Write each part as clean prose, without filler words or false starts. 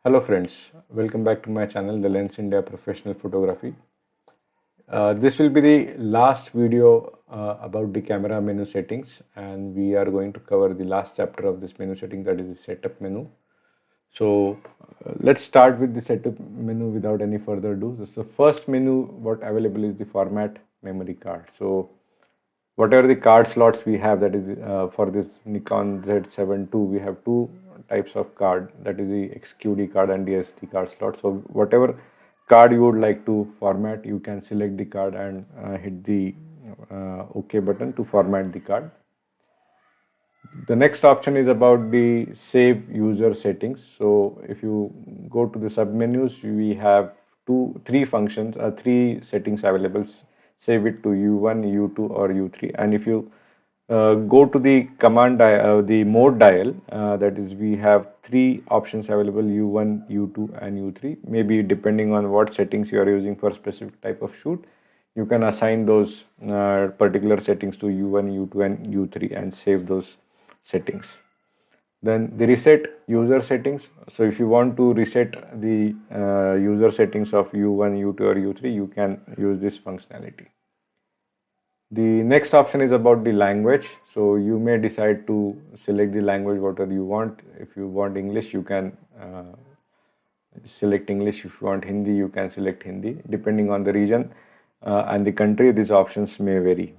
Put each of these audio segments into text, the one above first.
Hello friends, welcome back to my channel, The Lens India Professional Photography. This will be the last video about the camera menu settings, and we are going to cover the last chapter of this menu setting, that is the setup menu. So let's start with the setup menu without any further ado. So first menu what available is the format memory card. So whatever the card slots we have, that is for this Nikon Z7 II, we have two types of card, that is the XQD card and the SD card slot. So whatever card you would like to format, you can select the card and hit the OK button to format the card. The next option is about the save user settings. So if you go to the sub menus, we have three functions, three settings available. Save it to U1, U2 or U3. And if you go to the the mode dial, that is, we have three options available: U1, U2 and U3. Maybe depending on what settings you are using for specific type of shoot, you can assign those particular settings to U1, U2 and U3 and save those settings. Then the reset user settings. So if you want to reset the user settings of U1, U2 or U3, you can use this functionality. The next option is about the language. So you may decide to select the language whatever you want. If you want English, you can select English. If you want Hindi, you can select Hindi. Depending on the region and the country, these options may vary.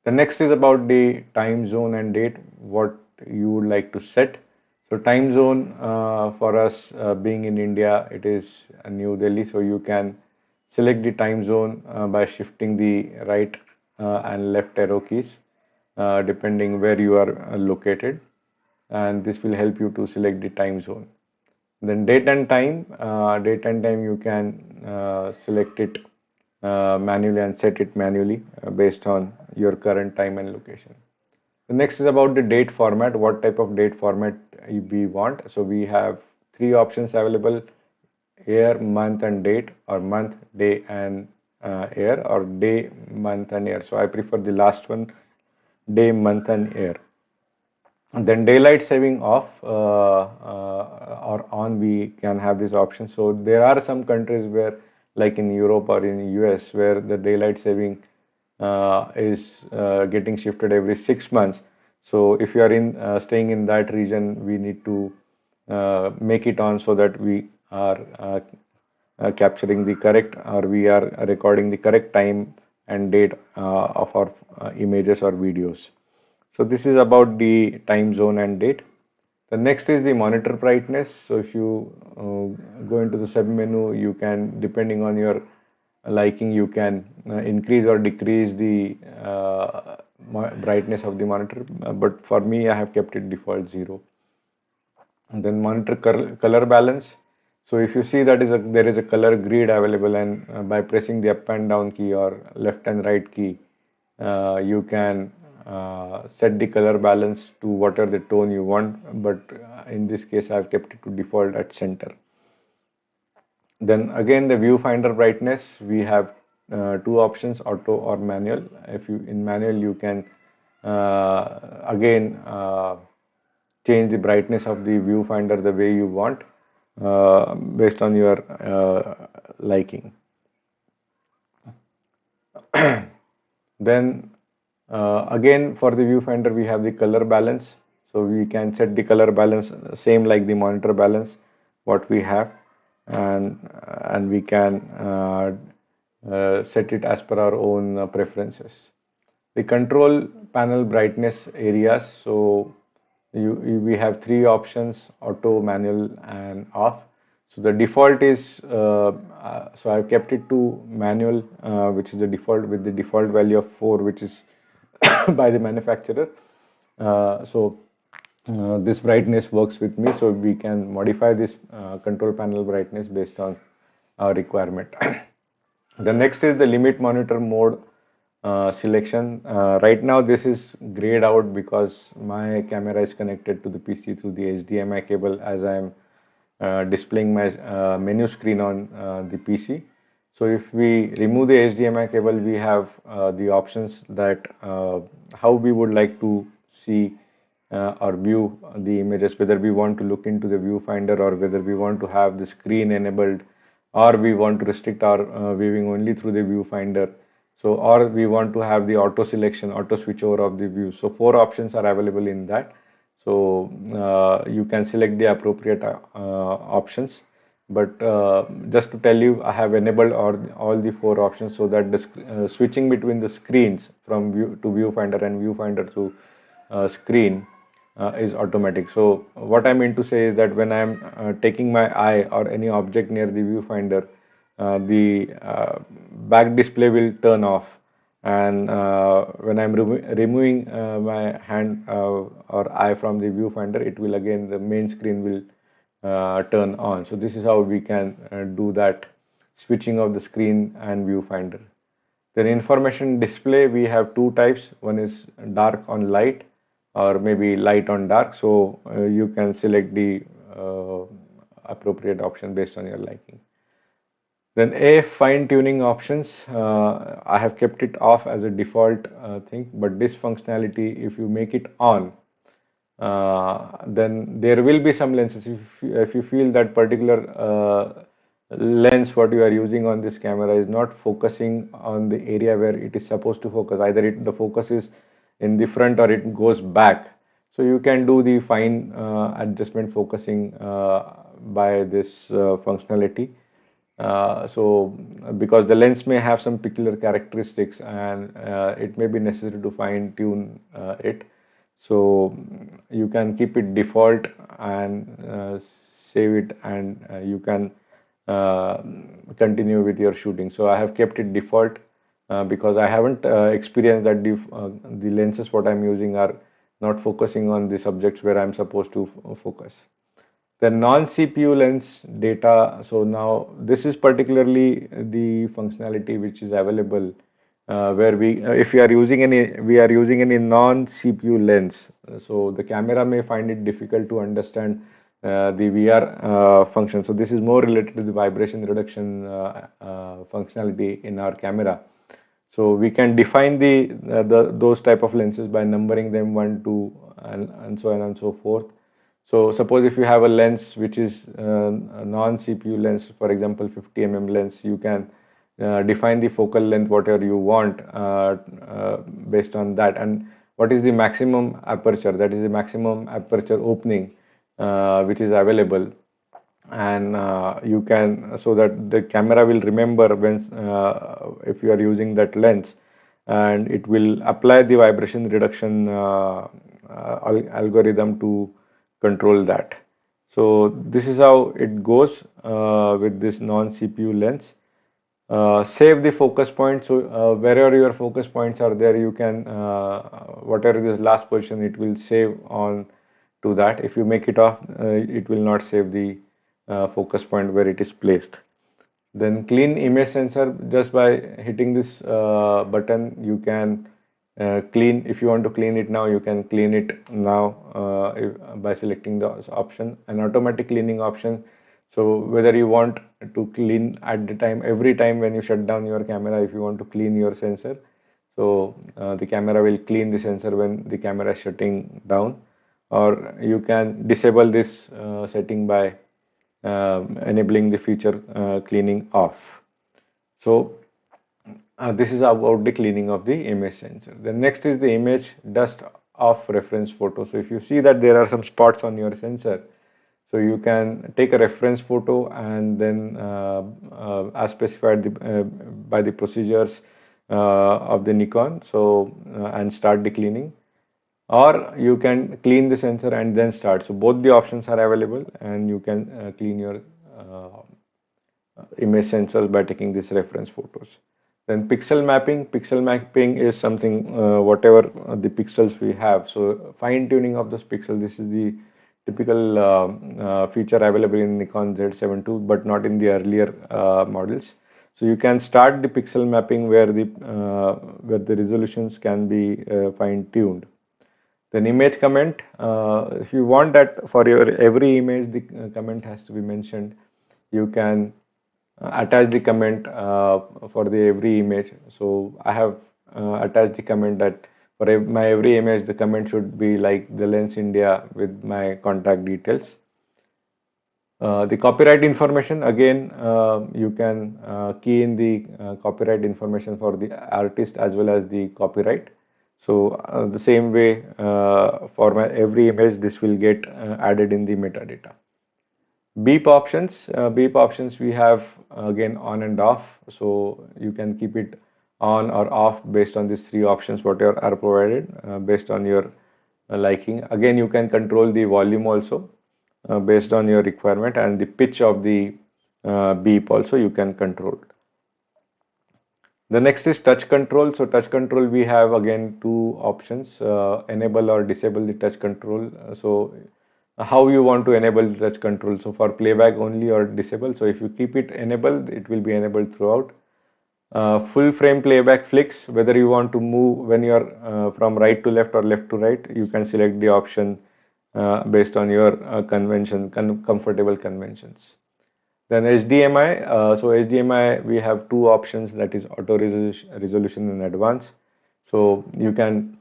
The next is about the time zone and date, what you would like to set. So time zone for us being in India, it is New Delhi. So you can select the time zone by shifting the right and left arrow keys depending where you are located, and this will help you to select the time zone. Then date and time you can select it manually and set it manually based on your current time and location. The next is about the date format, what type of date format we want. So we have three options available: year, month and date, or month, day and year, or day, month and year. So I prefer the last one, day, month and year. And then daylight saving off or on, we can have this option. So there are some countries where, like in Europe or in US, where the daylight saving is getting shifted every 6 months. So if you are in staying in that region, we need to make it on so that we are capturing the correct, or we are recording the correct time and date of our images or videos. So this is about the time zone and date. The next is the monitor brightness. So if you go into the sub menu, you can, depending on your liking, you can increase or decrease the brightness of the monitor. But for me, I have kept it default 0. And then monitor color balance. So if you see that there is a color grid available, and by pressing the up and down key or left and right key, you can set the color balance to whatever the tone you want. But in this case, I've kept it to default at center. Then again, the viewfinder brightness, we have two options: auto or manual. If you in manual, you can again change the brightness of the viewfinder the way you want based on your liking. Then again, for the viewfinder, we have the color balance. So we can set the color balance same like the monitor balance what we have, and we can set it as per our own preferences. The control panel brightness areas. So we have three options: auto, manual and off. So the default is so I've kept it to manual, which is the default, with the default value of 4, which is by the manufacturer. This brightness works with me, so we can modify this control panel brightness based on our requirement. The next is the limit monitor mode selection. Right now this is grayed out because my camera is connected to the PC through the HDMI cable, as I am displaying my menu screen on the PC. So if we remove the HDMI cable, we have the options that how we would like to see or view the images, whether we want to look into the viewfinder or whether we want to have the screen enabled, or we want to restrict our viewing only through the viewfinder. So, or we want to have the auto selection, auto switch over of the view. So, four options are available in that. So, you can select the appropriate options. But just to tell you, I have enabled all the four options so that the switching between the screens from view to viewfinder and viewfinder to screen is automatic. So what I mean to say is that when I'm taking my eye or any object near the viewfinder, the back display will turn off, and when I'm removing my hand or eye from the viewfinder, it will again, the main screen will turn on. So this is how we can do that switching of the screen and viewfinder. Then information display, we have two types. One is dark on light or maybe light on dark. So you can select the uh, appropriate option based on your liking. Then A, fine tuning options. I have kept it off as a default thing, but this functionality, if you make it on, then there will be some lenses. If you feel that particular lens what you are using on this camera is not focusing on the area where it is supposed to focus, either the focus is in the front or it goes back. So you can do the fine adjustment focusing by this functionality. So because the lens may have some peculiar characteristics, and it may be necessary to fine tune it. So you can keep it default and save it, and you can uh, continue with your shooting. So I have kept it default because I haven't experienced that the lenses what I'm using are not focusing on the subjects where I'm supposed to focus. The non-CPU lens data. So now this is particularly the functionality which is available where if we are using any non-CPU lens. So the camera may find it difficult to understand the VR function. So this is more related to the vibration reduction functionality in our camera. So we can define the those type of lenses by numbering them 1, 2, and so on and so forth. So suppose if you have a lens which is a non-CPU lens, for example 50 mm lens, you can define the focal length whatever you want based on that, and what is the maximum aperture, that is the maximum aperture opening which is available. And you can, so that the camera will remember when if you are using that lens, and it will apply the vibration reduction algorithm to control that. So this is how it goes with this non-CPU lens. Save the focus point. So wherever your focus points are there, you can whatever is last position, it will save on to that. If you make it off, it will not save the focus point where it is placed. Then clean image sensor, just by hitting this button, you can clean. If you want to clean it now, you can clean it now by selecting the option, an automatic cleaning option. So whether you want to clean at the time, every time when you shut down your camera, if you want to clean your sensor, so the camera will clean the sensor when the camera is shutting down, or you can disable this setting by enabling the feature cleaning off. So this is about the cleaning of the image sensor. The next is the image dust off reference photo. So if you see that there are some spots on your sensor, so you can take a reference photo and then as specified by the procedures of the Nikon, so and start the cleaning, or you can clean the sensor and then start. So both the options are available, and you can clean your uh, image sensors by taking these reference photos. Then pixel mapping. Pixel mapping is something whatever the pixels we have. So fine tuning of those pixels. This is the typical feature available in Nikon Z7 II, but not in the earlier models. So you can start the pixel mapping where the resolutions can be fine tuned. Then image comment. If you want that for your every image, the comment has to be mentioned. You can attach the comment for the every image. So I have attached the comment that For my every image, the comment should be like the Lens India with my contact details. The copyright information, again, you can key in the copyright information for the artist as well as the copyright. So the same way for my every image, this will get added in the metadata. Beep options we have again on and off. So you can keep it on or off based on these three options what are provided based on your liking. Again, you can control the volume also based on your requirement, and the pitch of the beep also you can control. The next is touch control. So touch control, we have again two options, enable or disable the touch control. So how you want to enable the touch control. So for playback only or disable. So if you keep it enabled, it will be enabled throughout. Full frame playback flicks, whether you want to move when you are from right to left or left to right, you can select the option based on your comfortable conventions. Then HDMI, so HDMI we have two options, that is auto resolution and advanced. So you can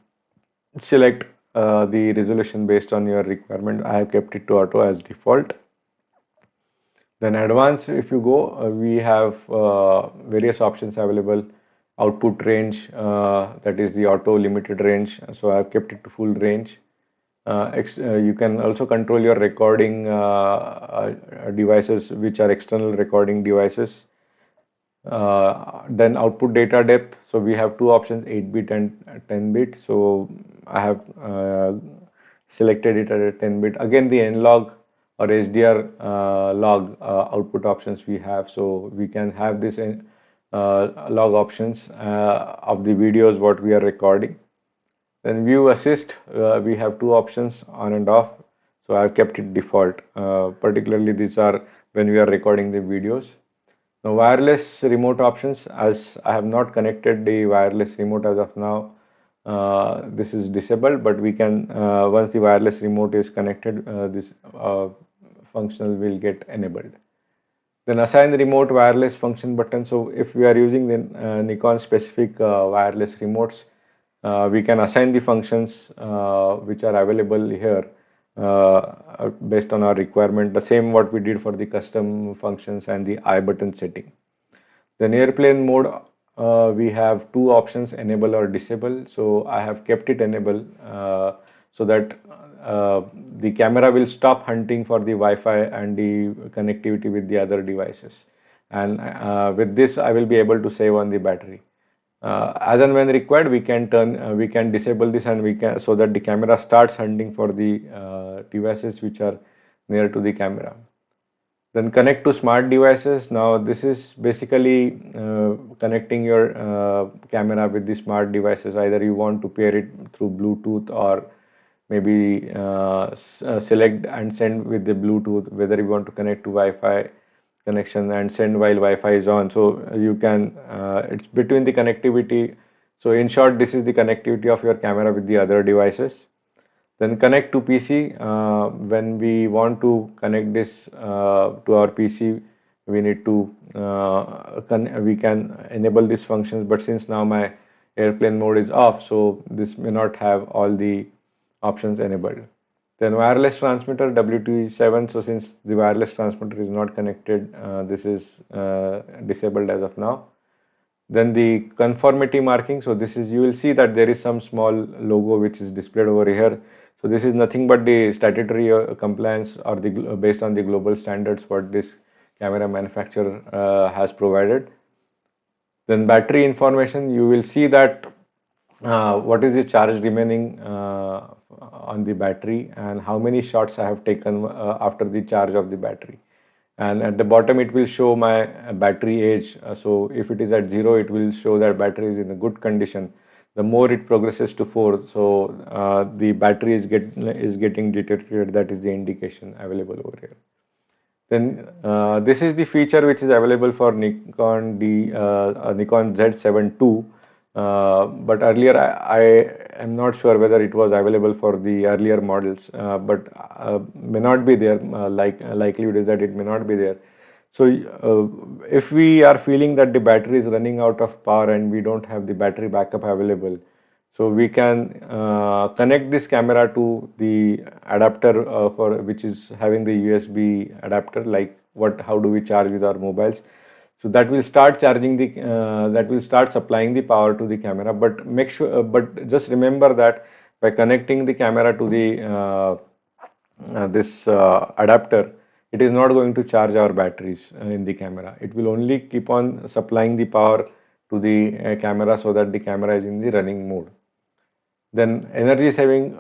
select the resolution based on your requirement. I have kept it to auto as default. Then advanced, if you go, we have various options available. Output range, that is the auto limited range. So I have kept it to full range. You can also control your recording devices, which are external recording devices. Then output data depth. So we have two options, 8-bit and 10-bit. So I have selected it at a 10-bit. Again, the N-Log or HDR log output options we have. So we can have this log options of the videos what we are recording. Then view assist, we have two options, on and off. So I've kept it default. Particularly these are when we are recording the videos. Now wireless remote options, as I have not connected the wireless remote as of now, this is disabled, but we can, once the wireless remote is connected, this functional will get enabled. Then assign the remote wireless function button. So if we are using the Nikon specific wireless remotes, we can assign the functions which are available here based on our requirement. The same what we did for the custom functions and the I button setting. Then airplane mode, we have two options, enable or disable. So I have kept it enable so that the camera will stop hunting for the Wi-Fi and the connectivity with the other devices. And with this, I will be able to save on the battery. As and when required, we can disable this, and we can, so that the camera starts hunting for the devices which are near to the camera. Then connect to smart devices. Now this is basically connecting your camera with the smart devices. Either you want to pair it through Bluetooth, or maybe select and send with the Bluetooth, whether you want to connect to Wi-Fi connection and send while Wi-Fi is on. So you can, it's between the connectivity. So in short, this is the connectivity of your camera with the other devices. Then connect to PC. When we want to connect this to our PC, we need to we can enable these functions. But since now my airplane mode is off, so this may not have all the options enabled. Then wireless transmitter WT7. So since the wireless transmitter is not connected, this is disabled as of now. Then the conformity marking. So this is, you will see that there is some small logo which is displayed over here. So this is nothing but the statutory compliance, or the based on the global standards what this camera manufacturer has provided. Then battery information, you will see that what is the charge remaining on the battery, and how many shots I have taken after the charge of the battery. And at the bottom it will show my battery age. So if it is at 0, it will show that battery is in a good condition. The more it progresses to 4, so the battery is getting deteriorated. That is the indication available over here. Then this is the feature which is available for Nikon Nikon Z7 II. But earlier I am not sure whether it was available for the earlier models, but may not be there. Likelihood is that it may not be there. So if we are feeling that the battery is running out of power and we don't have the battery backup available, So we can connect this camera to the adapter for which is having the USB adapter, like how do we charge with our mobiles. So that will start charging that will start supplying the power to the camera. But make sure, but just remember that by connecting the camera to the this adapter, it is not going to charge our batteries in the camera. It will only keep on supplying the power to the camera so that the camera is in the running mode. Then energy saving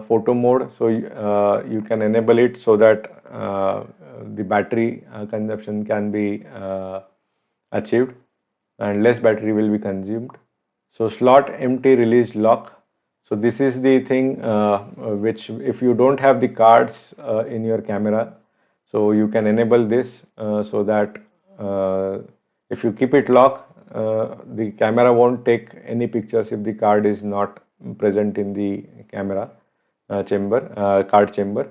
photo mode, so you can enable it so that the battery consumption can be achieved and less battery will be consumed. So slot empty release lock. So this is the thing which if you don't have the cards in your camera, so you can enable this so that if you keep it locked, the camera won't take any pictures if the card is not present in the camera card chamber.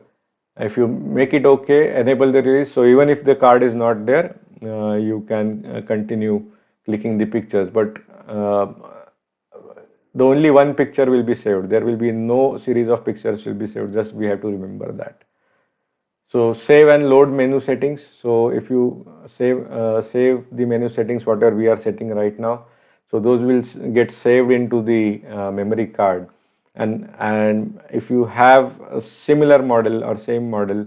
If you make it okay, enable the release. So even if the card is not there, you can continue clicking the pictures, but the only one picture will be saved. There will be no series of pictures will be saved. Just we have to remember that. So save and load menu settings. So if you save the menu settings, whatever we are setting right now, so those will get saved into the memory card. And if you have a similar model or same model,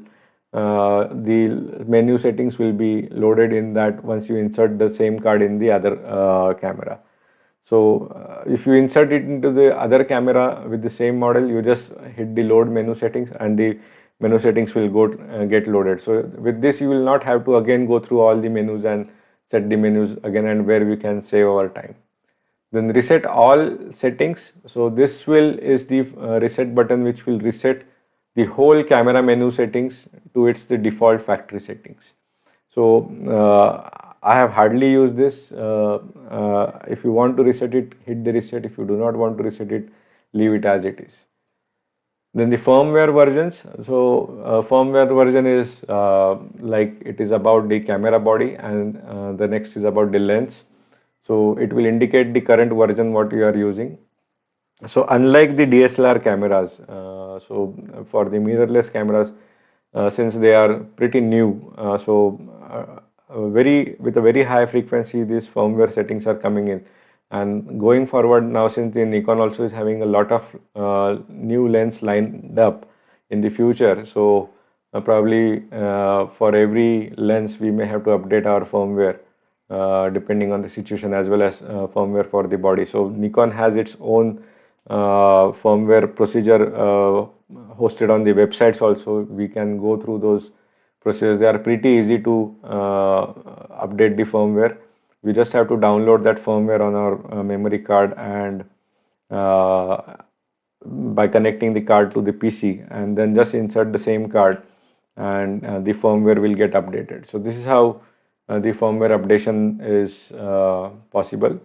the menu settings will be loaded in that once you insert the same card in the other camera. So if you insert it into the other camera with the same model, you just hit the load menu settings and the menu settings will get loaded. So with this, you will not have to again go through all the menus and set the menus again, and where we can save our time. Then reset all settings. So this is the reset button which will reset the whole camera menu settings to its the default factory settings. So I have hardly used this. If you want to reset it, hit the reset. If you do not want to reset it, leave it as it is. Then the firmware versions. So firmware version is like it is about the camera body, and the next is about the lens. So it will indicate the current version what you are using. So unlike the DSLR cameras, so for the mirrorless cameras, since they are pretty new, with a very high frequency, these firmware settings are coming in. And going forward now, since the Nikon also is having a lot of new lens lined up in the future, so probably for every lens we may have to update our firmware depending on the situation, as well as firmware for the body. So Nikon has its own firmware procedure hosted on the websites also. We can go through those procedures. They are pretty easy to update the firmware. We just have to download that firmware on our memory card, and by connecting the card to the PC, and then just insert the same card, and the firmware will get updated. So this is how the firmware updation is possible.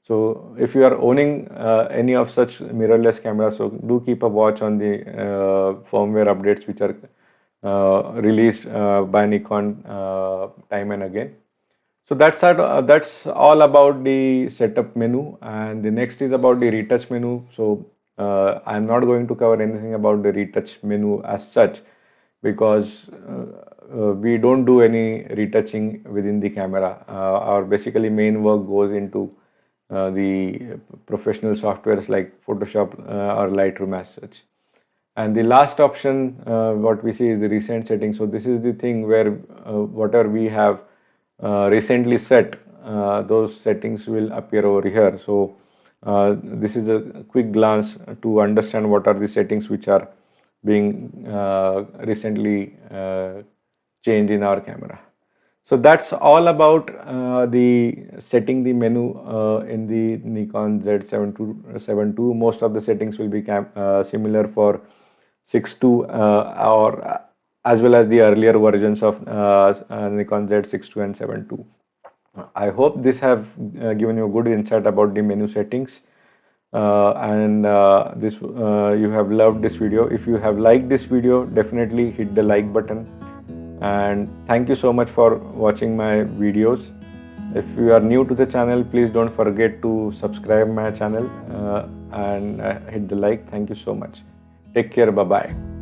So if you are owning any of such mirrorless cameras, so do keep a watch on the firmware updates which are released by Nikon time and again. So that's all about the setup menu, and the next is about the retouch menu. So I'm not going to cover anything about the retouch menu as such, because we don't do any retouching within the camera. Our basically main work goes into the professional softwares like Photoshop or Lightroom as such. And the last option what we see is the recent settings. So this is the thing where whatever we have recently set, those settings will appear over here. So this is a quick glance to understand what are the settings which are being recently changed in our camera. So that's all about the setting the menu in the Nikon Z7II. Most of the settings will be similar for 6II or as well as the earlier versions of Nikon Z6II and 7II. I hope this have given you a good insight about the menu settings, and you have loved this video. If you have liked this video, definitely hit the like button, and thank you so much for watching my videos. If you are new to the channel, please don't forget to subscribe my channel and hit the like. Thank you so much. Take care. Bye bye.